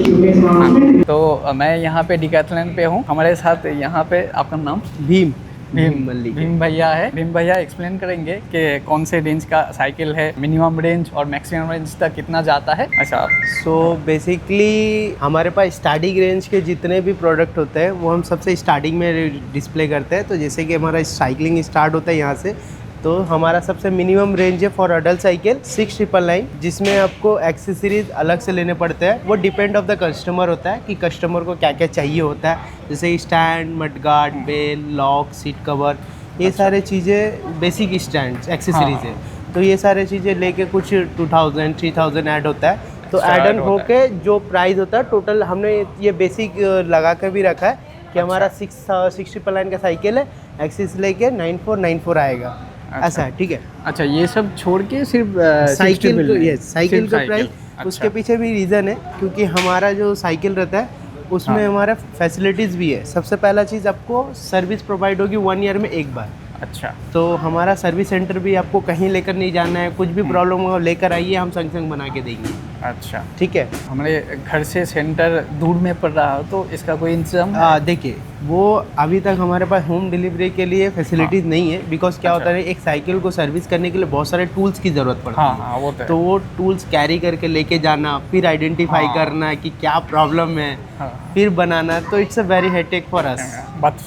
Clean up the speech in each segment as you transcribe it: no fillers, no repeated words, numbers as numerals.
तो मैं यहाँ पे डिकैथलॉन पे हूँ, हमारे साथ यहाँ पे आपका नाम? भीम मल्लिक। भीम भैया है। भीम भैया एक्सप्लेन करेंगे कि कौन से रेंज का साइकिल है, मिनिमम रेंज और मैक्सिमम रेंज तक कितना जाता है। अच्छा, सो बेसिकली हमारे पास स्टार्टिंग रेंज के जितने भी प्रोडक्ट होते हैं वो हम सबसे स्टार्टिंग में डिस्प्ले करते हैं। तो जैसे कि हमारा साइकिलिंग स्टार्ट होता है यहाँ से, तो हमारा सबसे मिनिमम रेंज है फॉर अडल्ट साइकिल 6999, जिसमें आपको एक्सेसरीज अलग से लेने पड़ते हैं। वो डिपेंड ऑफ द कस्टमर होता है कि कस्टमर को क्या क्या चाहिए होता है, जैसे stand, mudguard, bell, lock, seat cover, ये सारे चीज़ें बेसिक स्टैंड एक्सेसरीज है। तो ये सारे चीज़ें लेके कुछ 2000 3000 ऐड होता है। तो ऐड ऑन होके जो प्राइस होता है टोटल, हमने ये बेसिक लगा कर भी रखा है कि हमारा 6999 का साइकिल है, एक्सेस लेके 9494 आएगा। ऐसा है, ठीक है। अच्छा, ये सब छोड़ के सिर्फ साइकिल का प्राइस। उसके पीछे भी रीज़न है, क्योंकि हमारा जो साइकिल रहता है उसमें हमारा फैसिलिटीज़ भी है। सबसे पहला चीज़, आपको सर्विस प्रोवाइड होगी 1 ईयर में एक बार। अच्छा, तो हमारा सर्विस सेंटर भी, आपको कहीं लेकर नहीं जाना है, कुछ भी प्रॉब्लम हो लेकर आइए, हम संग बना के देंगे। अच्छा, ठीक है। हमारे घर से सेंटर दूर में पड़ रहा हो तो इसका कोई इंतजाम? देखिए, वो अभी तक हमारे पास होम डिलीवरी के लिए फैसिलिटीज़ नहीं है, बिकॉज क्या होता है, एक साइकिल को सर्विस करने के लिए बहुत सारे टूल्स की ज़रूरत पड़ती है। वो तो वो टूल्स कैरी करके लेके जाना, फिर आइडेंटिफाई करना कि क्या प्रॉब्लम है, फिर बनाना, तो it's a very headache for us. बात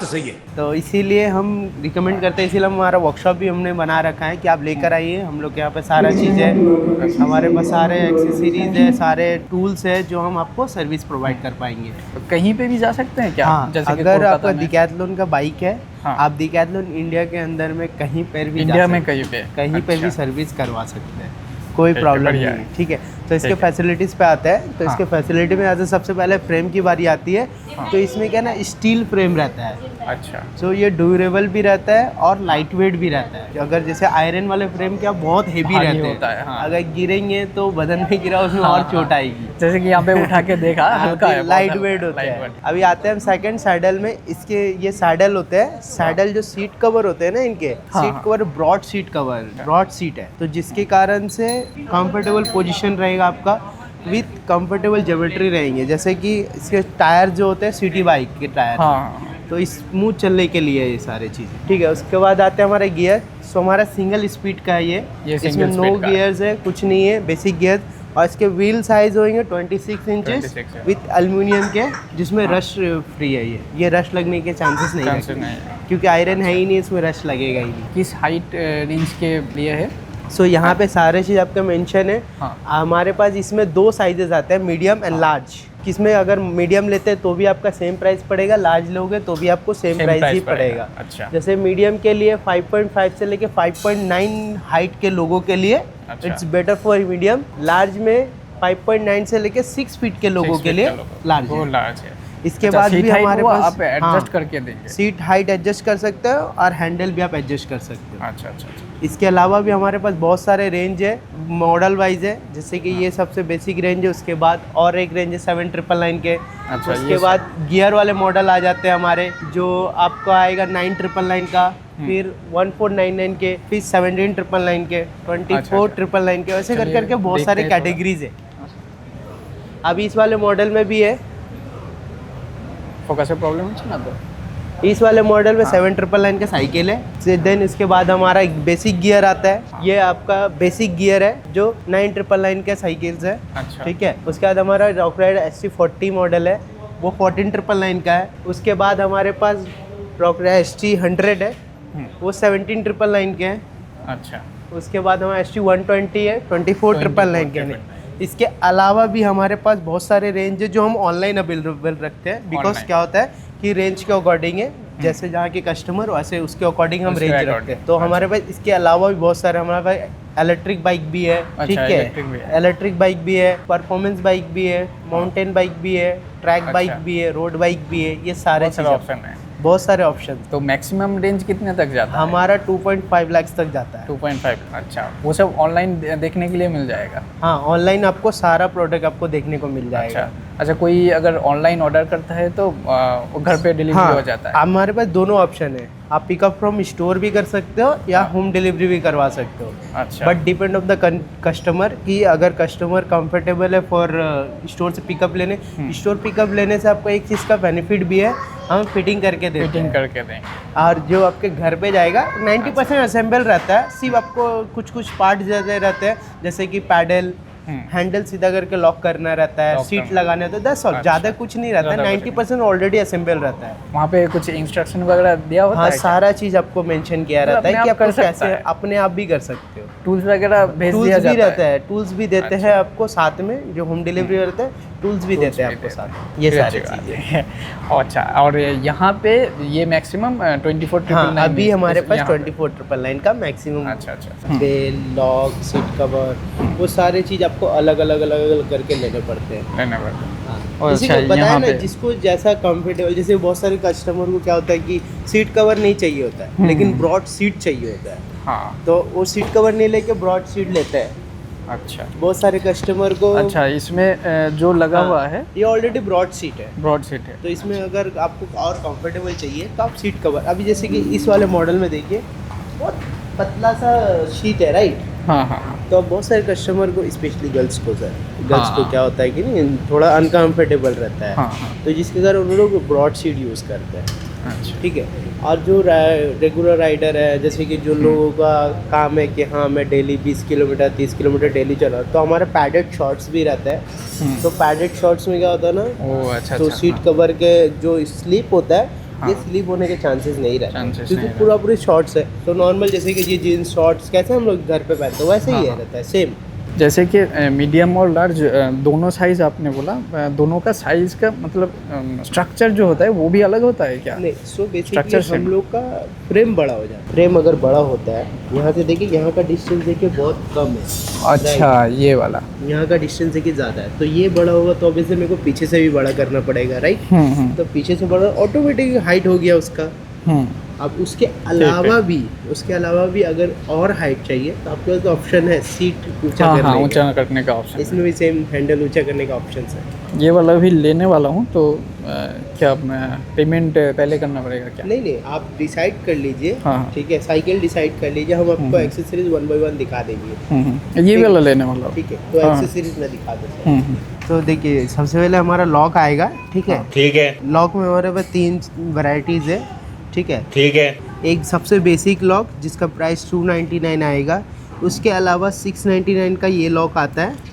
तो सही है। तो इसीलिए हम रिकमेंड करते हैं, इसीलिए हमारा वर्कशॉप भी हमने बना रखा है कि आप लेकर आइए। हम लोग के यहाँ पे सारा चीज़ है, हमारे पास सारे एक्सेसरीज है, सारे टूल्स है जो हम आपको सर्विस प्रोवाइड कर पाएंगे। तो कहीं पे भी जा सकते हैं क्या? हाँ, जैसे अगर आपका डिकैथलॉन का बाइक है, आप डिकैथलॉन इंडिया के अंदर में कहीं पर भी इंडिया में कहीं पे भी सर्विस करवा सकते हैं, कोई प्रॉब्लम नहीं है। ठीक है। तो इसके फैसिलिटीज़ पे आता है, तो इसके फैसिलिटी में आज सबसे पहले फ्रेम की बारी आती है। तो इसमें क्या ना, स्टील फ्रेम रहता है। अच्छा, तो ये ड्यूरेबल भी रहता है और लाइट वेट भी रहता है। अगर जैसे आयरन वाले फ्रेम क्या बहुत हेवी रहते हैं, अगर गिरेंगे तो बदन में गिरा उसमें और चोट आएगी। जैसे कि यहाँ पे उठा के देखा, हल्का है, लाइट वेट होता है। अभी आते हैं हम सेकंड सैडल में। इसके ये सैडल होते हैं, सैडल जो सीट कवर होते हैं ना, इनके सीट कवर ब्रॉड सीट है, तो जिसके कारण से कंफर्टेबल पोजीशन रहेगा आपका, विथ कंफर्टेबल ज्योमेट्री रहेंगे। जैसे कि इसके टायर जो होते हैं सिटी बाइक के टायर, तो स्मूथ चलने के लिए ये सारे चीज़ें। ठीक है। उसके बाद आते हैं हमारे गियर। सो हमारा सिंगल स्पीड का है ये इसमें नो गियर्स है, कुछ नहीं है, बेसिक गियर। और इसके व्हील साइज होंगे 26 इंचेस विथ एल्युमिनियम के, जिसमें रश फ्री है। ये रश लगने के चांसेस नहीं है, क्योंकि आयरन है ही नहीं, इसमें रश लगेगा ही नहीं। किस हाइट रेंज के लिए है? सो यहाँ पे सारे चीज़ आपका मेंशन है। हमारे पास इसमें 2 साइजेस आते हैं, मीडियम एंड लार्ज। किसमें अगर मीडियम लेते हैं तो भी आपका सेम प्राइस पड़ेगा, लार्ज लोगे तो भी आपको सेम प्राइस ही पड़ेगा। अच्छा। जैसे मीडियम के लिए 5.5 से लेके 5.9 हाइट के लोगों के लिए it's better for medium. Large में 5.9 से लेके 6 फीट के लोगों के लिए लार्ज है। इसके बाद भी हमारे पास आप एडजस्ट करके देंगे, सीट हाइट एडजस्ट कर सकते हो और हैंडल भी आप एडजस्ट कर सकते हो। अच्छा। इसके अलावा भी हमारे पास बहुत सारे रेंज है, मॉडल वाइज है। जैसे कि ये सबसे बेसिक रेंज है, उसके बाद और एक रेंज है 7999 के। अच्छा, उसके बाद गियर वाले मॉडल आ जाते हैं हमारे, जो आपको आएगा 9999 का, फिर 1499 के, फिर 17999 के, 24999 के, वैसे कर करके बहुत सारे कैटेगरीज है। अभी इस वाले मॉडल में भी है, फोकस प्रॉब्लम है ना, तो इस वाले मॉडल में 7999 का साइकिल है। देन इसके बाद हमारा एक बेसिक गियर आता है, ये आपका बेसिक गियर है जो 9999 के साइकिल्स है। अच्छा। ठीक है। उसके बाद हमारा रॉकराइड ST40 मॉडल है, वो 14999 का है। उसके बाद हमारे पास रॉकराइड ST100 है, वो 17999 के हैं। अच्छा। उसके बाद हमारा ST120 है, 24999 के हैं। इसके अलावा भी हमारे पास बहुत सारे रेंज है जो हम ऑनलाइन अवेलेबल रखते हैं, बिकॉज क्या होता है कि रेंज के अकॉर्डिंग है, जैसे जहाँ के कस्टमर वैसे उसके अकॉर्डिंग हम रेंज रखते हैं। तो हमारे पास इसके अलावा भी बहुत सारे, हमारे पास इलेक्ट्रिक बाइक भी है। ठीक है, इलेक्ट्रिक बाइक भी है, परफॉर्मेंस बाइक भी है, माउंटेन बाइक भी है, ट्रैक बाइक भी है, रोड बाइक भी है, ये सारे ऑप्शन है, बहुत सारे ऑप्शन। तो मैक्सिमम रेंज कितने तक जाता है? हमारा 2.5 लाख तक जाता है। 2.5। अच्छा, वो सब ऑनलाइन देखने के लिए मिल जाएगा? हाँ, ऑनलाइन आपको सारा प्रोडक्ट आपको देखने को मिल जाएगा। अच्छा। अच्छा, कोई अगर ऑनलाइन ऑर्डर करता है तो वो घर पे डिलीवरी हो जाता है? हमारे पास दोनों ऑप्शन है, आप पिकअप फ्रॉम स्टोर भी कर सकते हो या होम डिलीवरी भी करवा सकते हो। अच्छा। But depend of the customer कि अगर कस्टमर कंफर्टेबल है फॉर स्टोर से पिकअप लेने, स्टोर पिकअप लेने से आपको एक चीज़ का बेनिफिट भी है, हम फिटिंग करके देते फिटिंग हैं। करके दें। और जो आपके घर पे जाएगा 90% असेंबल रहता है, सिर्फ आपको कुछ कुछ पार्ट जैसे रहते हैं, जैसे कि पैडल, हैंडल सीधा करके लॉक करना रहता है, सीट लगाने होता है, दस और ज़्यादा कुछ नहीं रहता है। 90% ऑलरेडी असेंबल रहता है। वहाँ पे कुछ इंस्ट्रक्शन वगैरह दिया होता हाँ, है? सारा चीज़ आपको मेंशन किया रहता है कि आप आपको कैसे अपने आप भी कर सकते हो। टूल्स वगैरह भेज दिया टूल्स भी जाता रहता है, टूल्स भी देते हैं आपको साथ में, जो होम डिलीवरी रहता है टूल्स भी देते हैं आपको साथ में, ये सारी चीज़ें। अच्छा, और यहाँ पे ये मैक्सिमम 24,999? हाँ, अभी हमारे पास 24,999 का मैक्सिमम। अच्छा अच्छा। बेल, लॉक, सीट कवर, वो सारे चीज़ आपको अलग अलग करके लेने पड़ते हैं। लेने पड़ते हैं। हाँ, अच्छा, को बताया यहाँ ना, पे जिसको जैसा कंफर्टेबल, जैसे बहुत सारे कस्टमर को क्या होता है कि सीट कवर नहीं चाहिए होता है, लेकिन ब्रॉड सीट चाहिए होता है, हाँ, तो वो सीट कवर नहीं लेके ब्रॉड सीट लेते हैं। अच्छा, बहुत सारे कस्टमर को। अच्छा, इसमें जो लगा हुआ है ये ऑलरेडी ब्रॉड सीट है, ब्रॉड सीट है। तो इसमें अगर आपको और कंफर्टेबल चाहिए तो आप सीट कवर, अभी जैसे कि इस वाले मॉडल में देखिए बहुत पतला सा शीट है, राइट? हाँ हाँ। तो बहुत सारे कस्टमर को, स्पेशली गर्ल्स को सर, गर्ल्स हाँ, को क्या होता है कि नहीं, थोड़ा अनकंफर्टेबल रहता है, हाँ हाँ। तो जिसके कारण उन लोग ब्रॉड सीट यूज़ करते हैं। अच्छा, ठीक है। और जो रेगुलर राइडर है, जैसे कि जो लोगों का काम है कि हाँ मैं डेली 20 किलोमीटर 30 किलोमीटर डेली चला रहा हूँ, तो हमारा पैडेड शॉर्ट्स भी रहता है। तो पैडेड शॉर्ट्स में क्या होता है ना, ओह अच्छा, तो अच्छा, सीट हाँ। कवर के जो स्लीप होता है, ये हाँ। स्लीप होने के चांसेस नहीं रहते, Chances क्योंकि नहीं पूरा पूरी शॉर्ट्स है। तो नॉर्मल जैसे कि ये जीन्स शॉर्ट्स कैसे हम लोग घर पे पहनते हैं, वैसे ही हाँ। रहता है, सेम। जैसे कि मीडियम और लार्ज दोनों साइज़ आपने बोला, दोनों का साइज़ का मतलब स्ट्रक्चर जो होता है वो भी अलग होता है क्या? नहीं, सो Structure बेसिकली हम same। लोग का फ्रेम बड़ा हो जाता है। फ्रेम अगर बड़ा होता है, यहाँ से देखिए, यहाँ का डिस्टेंस देखिए बहुत कम है। अच्छा, ये वाला। यहाँ का डिस्टेंस देखिए ज़्यादा है, तो ये बड़ा होगा तो ऑब्वियसली मेरे को पीछे से भी बड़ा करना पड़ेगा, राइट? तो पीछे से बड़ा ऑटोमेटिक हाइट हो गया उसका। अब उसके अलावा भी अगर और हाइट चाहिए तो आपके पास ऑप्शन है सीट ऊंचा हाँ करने हाँ, का। ऊंचा करने का ऑप्शन। इसमें भी सेम हैंडल ऊंचा करने का ऑप्शन है। ये वाला भी लेने वाला हूँ, तो क्या पेमेंट पहले करना पड़ेगा क्या? नहीं, आप डिसाइड कर लीजिए। हाँ। ठीक है, साइकिल डिसाइड कर लीजिए, हम आपको एक्सेसरीज 1 by 1 दिखा देंगे। ये वाला लेने वाला हूँ। ठीक है, तो हाँ। एक्सेसरीज में दिखा देते हैं। तो देखिए, सबसे पहले हमारा लॉक आएगा, ठीक है? ठीक है। लॉक में हमारे पास 3 वैरायटीज़ है, ठीक है? ठीक है। एक सबसे बेसिक लॉक जिसका प्राइस 299 आएगा, उसके अलावा 699 का ये लॉक आता है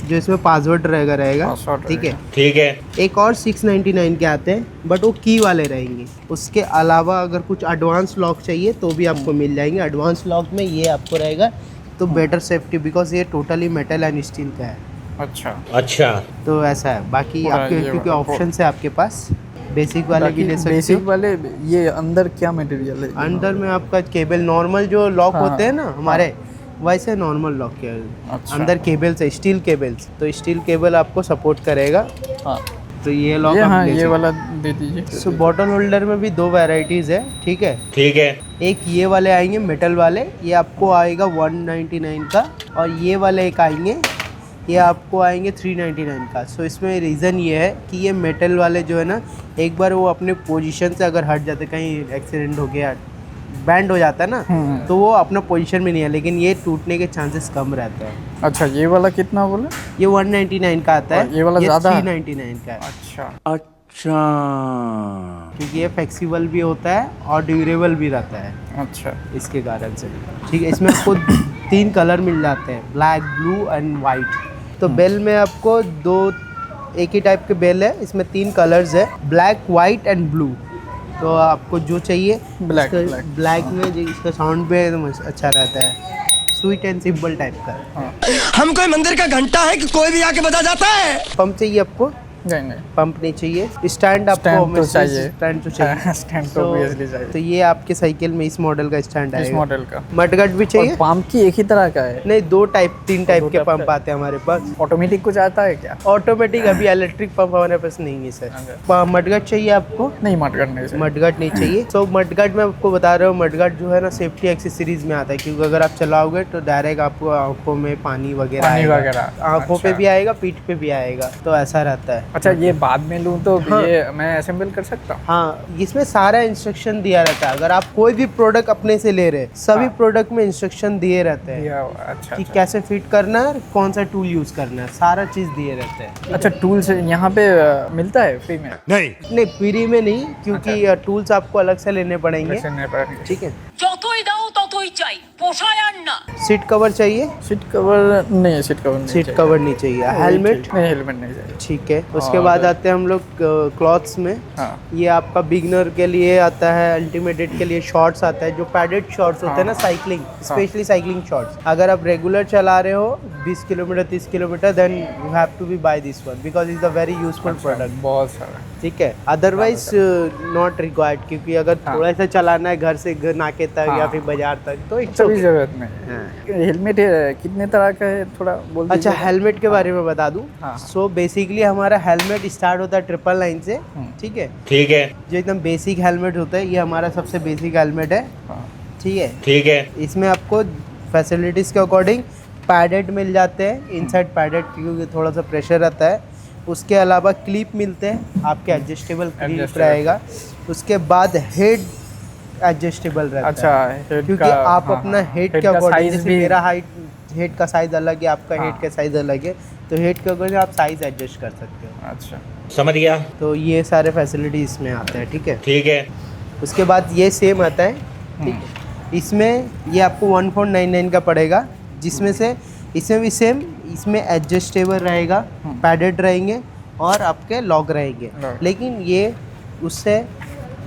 जो इसमें पासवर्ड रहेगा, ठीक है? ठीक है। एक और 699 के आते हैं, बट वो की वाले रहेंगे। उसके अलावा अगर कुछ एडवांस लॉक चाहिए तो भी आपको मिल जाएंगे। एडवांस लॉक में ये आपको रहेगा तो बेटर सेफ्टी, बिकॉज ये टोटली मेटल एंड स्टील का है। अच्छा। तो ऐसा है। बाकी पूरा आपके ये क्योंकि वाला ऑप्शन है आपके पास, बेसिक वाले भी ले सकते बेसिक हो। वाले ये अंदर क्या मटेरियल है? अंदर में आपका केबल, नॉर्मल जो लॉक हाँ, होते हैं ना हमारे, वैसे नॉर्मल लॉक के अच्छा। अंदर केबल्स है, स्टील केबल्स, तो स्टील केबल आपको सपोर्ट करेगा। हाँ, तो ये लॉक ये आप हाँ, ले ये सकते वाला दे दीजिए। हैं। सो बॉटल होल्डर में भी 2 वैरायटीज़ है, ठीक है? ठीक है। एक ये वाले आएंगे मेटल वाले, ये आपको आएगा 199 का, और ये वाले एक आएंगे, ये आपको आएंगे 399 का। सो इसमें रीज़न ये है कि ये मेटल वाले जो है ना, एक बार वो अपने पोजीशन से अगर हट जाते, कहीं एक्सीडेंट हो गया, बैंड हो जाता है ना, तो वो अपना पोजीशन में नहीं है, लेकिन ये टूटने के चांसेस कम रहते हैं। अच्छा, ये वाला कितना बोले? ये 199 का आता है, ये वाला ज़्यादा है? 399 का है। अच्छा, क्योंकि ये फ्लेक्सिबल भी होता है और ड्यूरेबल भी रहता है, अच्छा, इसके कारण से। ठीक है, इसमें आपको 3 कलर मिल जाते हैं, ब्लैक, ब्लू एंड वाइट। तो बेल में आपको 2 एक ही टाइप के बेल है, इसमें 3 कलर्स है, ब्लैक, वाइट एंड ब्लू। तो आपको जो चाहिए, ब्लैक ब्लैक में जो इसका साउंड भी एकदम अच्छा रहता है, स्वीट एंड सिंपल टाइप का। हम कोई मंदिर का घंटा है कि कोई भी आके बजा जाता है? पंप चाहिए आपको, नहीं पंप नहीं चाहिए, स्टैंड आपको Stand तो obviously चाहिए। स्टैंड तो चाहिए। स्टैंड तो obviously चाहिए। तो ये आपके साइकिल में इस मॉडल का स्टैंड इस आएगा। मॉडल का। मडगार्ड भी और चाहिए? पंप की एक ही तरह का है? नहीं, तीन टाइप दो के type पंप का। आते हैं हमारे पास। ऑटोमेटिक कुछ आता है क्या? ऑटोमेटिक अभी इलेक्ट्रिक पंप हमारे पास नहीं है सर। मडगार्ड चाहिए आपको? नहीं, मडगार्ड नहीं चाहिए। मडगार्ड नहीं चाहिए। तो मडगार्ड मैं आपको बता रहा हूँ, मडगार्ड जो है ना सेफ्टी एक्सेसरीज में आता है, क्योंकि अगर आप चलाओगे तो डायरेक्ट आपको आंखों में पानी वगैरह पानी आएगा। वगैरह। आंखों पे अच्छा। भी आएगा, पीठ पे भी आएगा, तो ऐसा रहता है। अच्छा, ये बाद में लूँ तो हाँ। ये मैं असेंबल कर सकता हूँ? हाँ, इसमें सारा इंस्ट्रक्शन दिया रहता है। अगर आप कोई भी प्रोडक्ट अपने से ले रहे हैं, सभी हाँ। प्रोडक्ट में इंस्ट्रक्शन दिए रहते हैं दिया हुआ, अच्छा कि अच्छा। कैसे फिट करना है, कौन सा टूल यूज करना है, सारा चीज दिए रहते हैं। अच्छा, टूल्स यहाँ पे मिलता है फ्री में? नहीं, फ्री में नहीं, क्योंकि टूल्स आपको अलग से लेने पड़ेंगे। वैसे नहीं पड़ेंगे। ठीक है। যতই দাও ততই চাই পোষায় আর না। सीट कवर चाहिए? सीट कवर नहीं, सीट कवर नहीं सीट चाहिए। कवर नहीं चाहिए। हेलमेट? नहीं, हेलमेट नहीं चाहिए। ठीक है। उसके और- बाद आते हैं हम लोग क्लॉथ्स में। हाँ। ये आपका बिगनर के लिए आता है, अल्टीमेटेड के लिए शॉर्ट्स आता है, जो पैडेड शॉर्ट्स होते हैं ना, साइकिलिंग, स्पेशली साइकिलिंग शॉर्ट्स। अगर आप रेगुलर चला रहे हो 20 kilometre 30 kilometre, then you have to be buy this one, because is a very useful product. बहुत सारा। ठीक है। अदरवाइज नॉट रिक्वायर्ड, क्योंकि अगर हाँ। थोड़ा सा चलाना है घर से घर नाके तक हाँ। या फिर बाजार तक, तो it's सभी okay। जरूरत नहीं। हेलमेट कितने तरह का है, थोड़ा बोल अच्छा, दीजिए। हेलमेट के बारे में बता दूं। हाँ। सो बेसिकली हमारा हेलमेट स्टार्ट होता है 999 से। ठीक है। ठीक है, जो एकदम बेसिक हेलमेट होता है, ये हमारा सबसे बेसिक हेलमेट है। हाँ। ठीक है। ठीक है, इसमें आपको फैसिलिटीज़ के अकॉर्डिंग पैडेड मिल जाते हैं, इनसाइड पैडेड, क्योंकि थोड़ा सा प्रेशर रहता है। उसके अलावा क्लिप मिलते हैं, आपके एडजस्टेबल क्लिप Adjustable। रहेगा। उसके बाद हेड एडजस्टेबल रहता अच्छा, है, हेड क्योंकि का। आप हाँ, अपना हाँ, हेड हेड के का अकॉर्डिंग, size जैसे भी- मेरा हेड का साइज़ अलग है, आपका हाँ। हेड का साइज़ अलग है, तो हेड के अकॉर्डिंग आप साइज़ एडजस्ट कर सकते हो। अच्छा। समझ गया। तो ये सारे फैसिलिटी इसमें आते हैं। ठीक है। ठीक है, उसके बाद ये सेम आता है। ठीक है। इसमें ये आपको 1499 का पड़ेगा, जिसमें से इसमें भी सेम, इसमें एडजस्टेबल रहेगा, पैडेड रहेंगे और आपके लॉक रहेंगे। लॉक। लेकिन ये उससे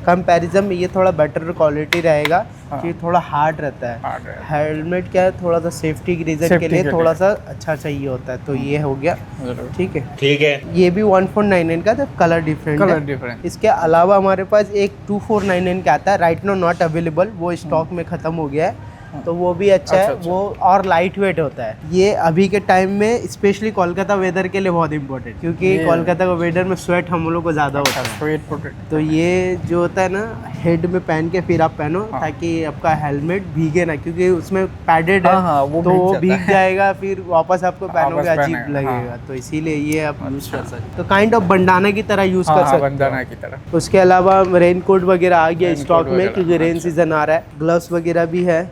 कंपैरिजन में ये थोड़ा बेटर क्वालिटी रहेगा, हाँ। कि थोड़ा हार्ड रहता है। हार्ड है। हेलमेट क्या है, थोड़ा सा सेफ्टी के रीज़न Safety के लिए के थोड़ा लिए। सा अच्छा चाहिए होता है, तो ये हो गया। जरूर। ठीक है। ठीक है, ये भी 1499 का, तो कलर डिफरेंट कलर है। डिफरेंट। इसके अलावा हमारे पास एक 2499 का आता है, राइट नो नॉट अवेलेबल, वो स्टॉक में ख़त्म हो गया है, तो वो भी अच्छा है। अच्छा। वो और लाइट वेट होता है। ये अभी के टाइम में स्पेशली कोलकाता वेदर के लिए बहुत इंपॉर्टेंट, क्योंकि ये- कोलकाता का वेदर में स्वेट हम लोग को ज़्यादा होता है। Sweat protect. तो ये जो होता है ना, हेड में पहन के फिर आप पहनो, हाँ। ताकि आपका हेलमेट भीगे ना, क्योंकि उसमें पैडेड है। हाँ, हाँ, वो तो भीग वो जाता भीग है। जाएगा, फिर वापस आपको पहनोगे वापस अजीब पहनेगा, लगेगा। हाँ। तो इसीलिए ये आप यूज़ अच्छा। कर सकते, तो काइंड ऑफ बंडाना की तरह यूज़ कर हाँ, सकते हो। बंदाना की तरह। उसके अलावा रेन कोट वगैरह आ गया रेन स्टॉक कोट में, वगैरह, क्योंकि रेन अच्छा। सीजन आ रहा है। ग्लव्स वगैरह भी है।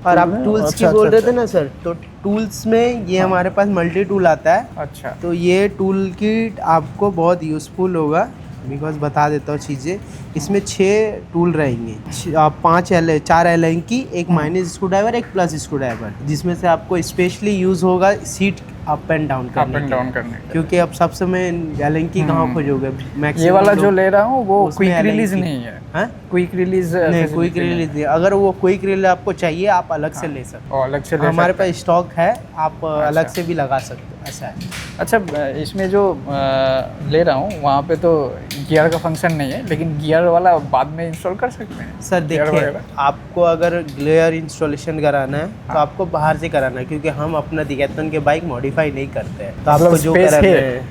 और आप अच्छा, टूल्स की अच्छा, बोल रहे अच्छा। थे ना सर, तो टूल्स में ये हमारे पास मल्टी टूल आता है। अच्छा। तो ये टूल किट आपको बहुत यूज़फुल होगा, बिकॉज बता देता हूँ चीज़ें। इसमें 6 टूल रहेंगे, 4 एलन की, एक माइनस स्क्रू ड्राइवर, एक प्लस स्क्रू ड्राइवर, जिसमें से आपको स्पेशली यूज़ होगा seat up and down up करने एंड के डाउन लिए। करने के लिए। क्योंकि अब सब समय एलन की कहाँ खोजोगे, ये मैक्सिमम वाला जो ले रहा हूँ वो उसमें क्विक Allen रिलीज की- नहीं है। हाँ? क्विक रिलीज नहीं, क्विक रिलीज नहीं। अगर वो क्विक रिलीज आपको चाहिए, आप अलग से ले सकते और अलग से हो। ले हमारे सकते पास स्टॉक है, आप अलग अच्छा। से भी लगा सकते हो, ऐसा है। हैं। अच्छा, इसमें जो ले रहा हूँ वहाँ पे तो गियर का फंक्शन नहीं है, लेकिन गियर वाला बाद में इंस्टॉल कर सकते हैं। सर गियर देखिए, वगैरह। आपको अगर ग्लेयर इंस्टॉलेशन कराना है तो आपको बाहर से कराना है, क्योंकि हम अपना डिकैथलॉन के बाइक मॉडिफाई नहीं करते हैं। तो आपको जो space कराना है। है,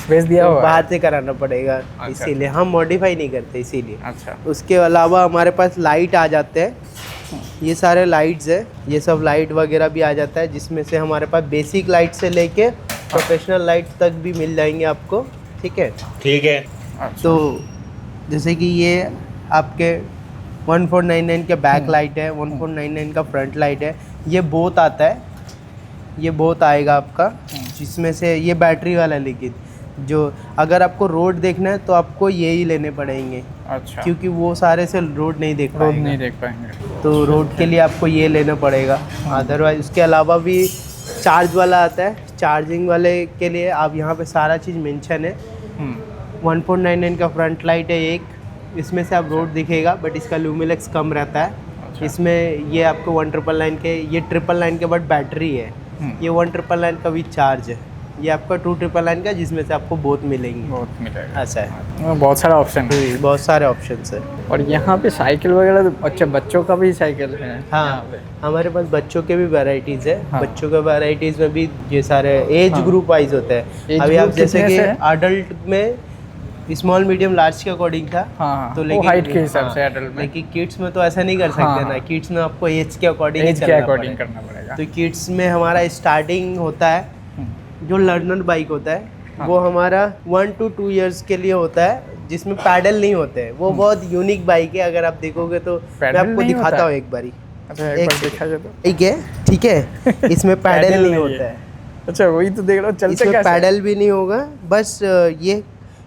स्पेस दिया तो हुआ है। बाहर से कराना पड़ेगा, अच्छा। इसीलिए हम मॉडिफाई नहीं करते, इसीलिए। अच्छा। उसके अलावा हमारे पास लाइट आ जाते हैं, ये सारे लाइट्स है, ये सब लाइट वगैरह भी आ जाता है, जिसमें से हमारे पास बेसिक लाइट से लेके प्रोफेशनल लाइट तक भी मिल जाएंगे आपको। ठीक है। ठीक है, अच्छा। तो जैसे कि ये आपके 1499 के बैक लाइट है, 1499 का फ्रंट लाइट है, ये बोथ आता है, ये बोथ आएगा आपका, जिसमें से ये बैटरी वाला, लेकिन जो अगर आपको रोड देखना है तो आपको ये ही लेने पड़ेंगे, अच्छा। क्योंकि वो सारे से रोड नहीं देख रोड पाएगा। नहीं देख पाएंगे। तो रोड के लिए आपको ये लेना पड़ेगा। अदरवाइज उसके अलावा भी चार्ज वाला आता है, चार्जिंग वाले के लिए आप यहाँ पे सारा चीज़ मेंशन है। 1499 का फ्रंट लाइट है एक, इसमें से आप रोड दिखेगा, बट इसका ल्यूमिलेक्स कम रहता है। अच्छा। इसमें ये आपको 1999 के, ये 999 के बाद बैटरी है, ये 1999 का विद चार्ज है। ये आपका 299 का, जिसमें से आपको बहुत मिलेंगे। बहुत मिलेगा। ऐसा है। बहुत सारा ऑप्शन है। बहुत सारे ऑप्शंस है। और यहाँ पे साइकिल वगैरह तो अच्छा बच्चों का भी साइकिल है यहाँ हाँ, पे। हमारे पास बच्चों के भी वैरायटीज़ है। हाँ। बच्चों के वैरायटीज़ में भी ये सारे एज हाँ। ग्रुप वाइज होते हैं। Age अभी आप group जैसे कितने कि से है? अडल्ट में स्मॉल मीडियम लार्ज के अकॉर्डिंग था। हाँ, तो वो लेकिन height के हिसाब से adult में। लेकिन किड्स में तो ऐसा नहीं कर सकते हाँ, ना। हाँ। किड्स में आपको एज के अकॉर्डिंग ही एज के चलना अकॉर्डिंग पड़ेगा। करना पड़ेगा। तो किड्स में हमारा स्टार्टिंग होता है, जो लर्नर बाइक होता है हाँ। वो हमारा 1 to 2 इयर्स के लिए होता है, जिसमें पैडल नहीं होते हैं। वो बहुत यूनिक बाइक है। अगर आप देखोगे तो मैं पैडल आपको नहीं होता दिखाता है? हूँ एक बारी। अच्छा एक बार देखा जाए तो। ठीक है, ठीक है। इसमें पैडल नहीं होता है। अच्छा वही तो देख रहा हूँ, चलते इसमें कैसे? पैडल भी नहीं होगा। बस ये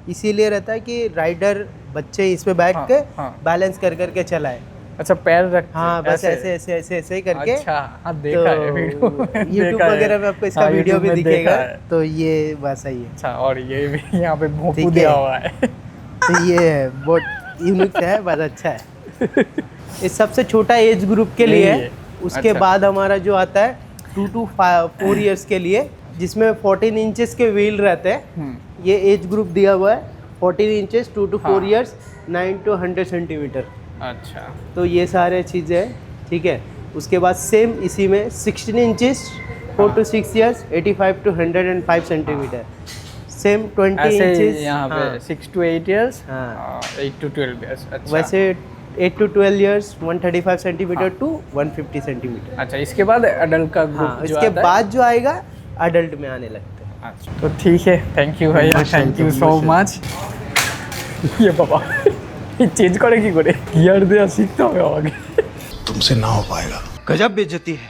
इसीलिए रहता है कि राइडर बच्चे इसमें बैठ हाँ, के हाँ। बैलेंस कर करके चलाए। अच्छा पैर रख के, हाँ, बस ऐसे ऐसे ऐसे ऐसे ही करके। अच्छा हाँ देखा है वीडियो में, यूट्यूब देखा है। वगैरह में आपको इसका हाँ, वीडियो YouTube भी में दिखेगा। देखा है। तो ये बस सही है। अच्छा और ये भी यहाँ पे भोंपू ठीक दिया है। हुआ है। तो ये है, बहुत यूनिक है, बहुत अच्छा है। ये सबसे छोटा एज ग्रुप के लिए यही है। है। उसके अच्छा। बाद हमारा जो आता है 2 to 4 इयर्स के लिए, जिसमें 14 इंचेस के व्हील रहते हैं। ये एज ग्रुप दिया हुआ है 14 इंचेस 2 to 4 हाँ। Years 9 to 100 centimetre. अच्छा तो ये सारे चीज़ें हैं, ठीक है। उसके बाद सेम इसी में 16 inches 4 to 6 years 85 to 105 centimetre. Same 20 ऐसे इंचेस यहाँ पे 6 to 8 years, हाँ। 8 to 12 years। अच्छा वैसे 8 to 12 years 135 centimetre to 150 centimetre. अच्छा इसके बाद अडल्ट का हाँ, ग्रुप जो इसके आता है। बाद जो आएगा अडल्ट में आने लगते हैं। अच्छा तो ठीक है, थैंक यू भैया, Most thank you welcome, so most much. ये बाबा চেঞ্জ করে কি করে, গিয়ার দেওয়া শিখতে হবে আমাকে। तुमसे ना हो पाएगा। गजब बेइज्जती है,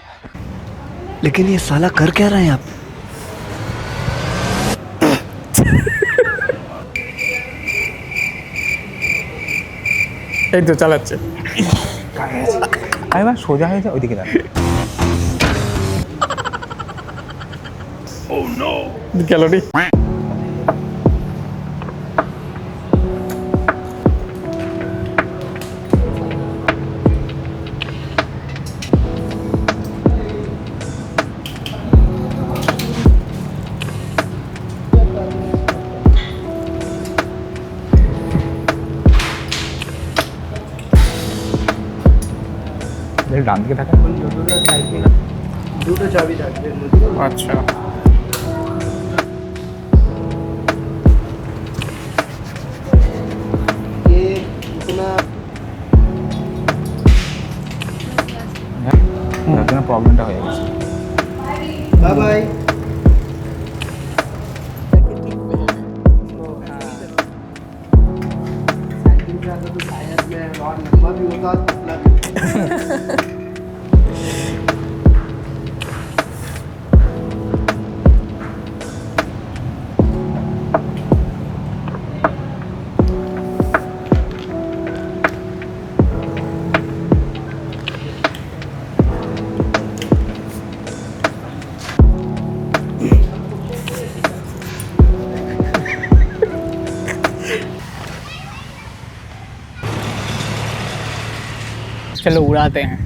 लेकिन ये साला कर क्या रहे हैं आप? এই তো চালাচ্ছে। আরে বা সোজা হয়েছে ওইদিকে দাঁড়া। ক্যালোরি ডান দিকে থাকা। দুটো চাবি থাকবে। আচ্ছা ये इतना যার জন্য প্রবলেমটা হয়ে গেছে। Bye bye. साइकिल पे आता तो शायद मैं और लंबा भी होता और पतला भी होता। चलो उड़ाते हैं।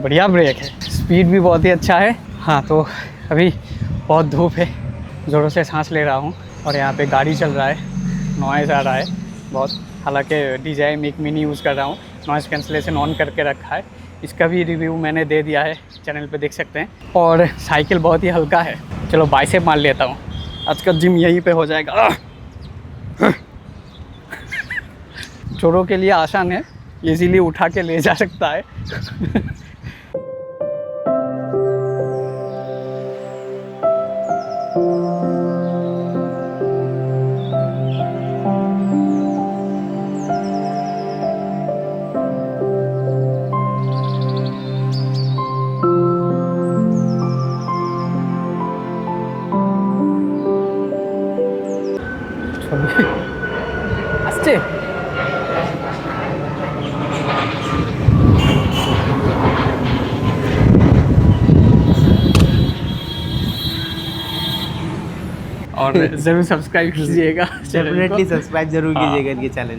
बढ़िया ब्रेक है, स्पीड भी बहुत ही अच्छा है। हाँ तो अभी बहुत धूप है, ज़ोरों से सांस ले रहा हूँ और यहाँ पे गाड़ी चल रहा है, नॉइज़ आ रहा है बहुत। हालांकि DJI मिक मिनी यूज़ कर रहा हूँ, नॉइज़ कैंसलेशन ऑन करके रखा है। इसका भी रिव्यू मैंने दे दिया है, चैनल पे देख सकते हैं। और साइकिल बहुत ही हल्का है। चलो बाइसेप मार लेता हूँ, आज का जिम यहीं पे हो जाएगा। चोरों के लिए आसान है, इजीली उठा के ले जा सकता है। और ज़रूर सब्सक्राइब कीजिएगा चैनल को। डेफिनेटली सब्सक्राइब जरूर कीजिएगा इनके चैनल।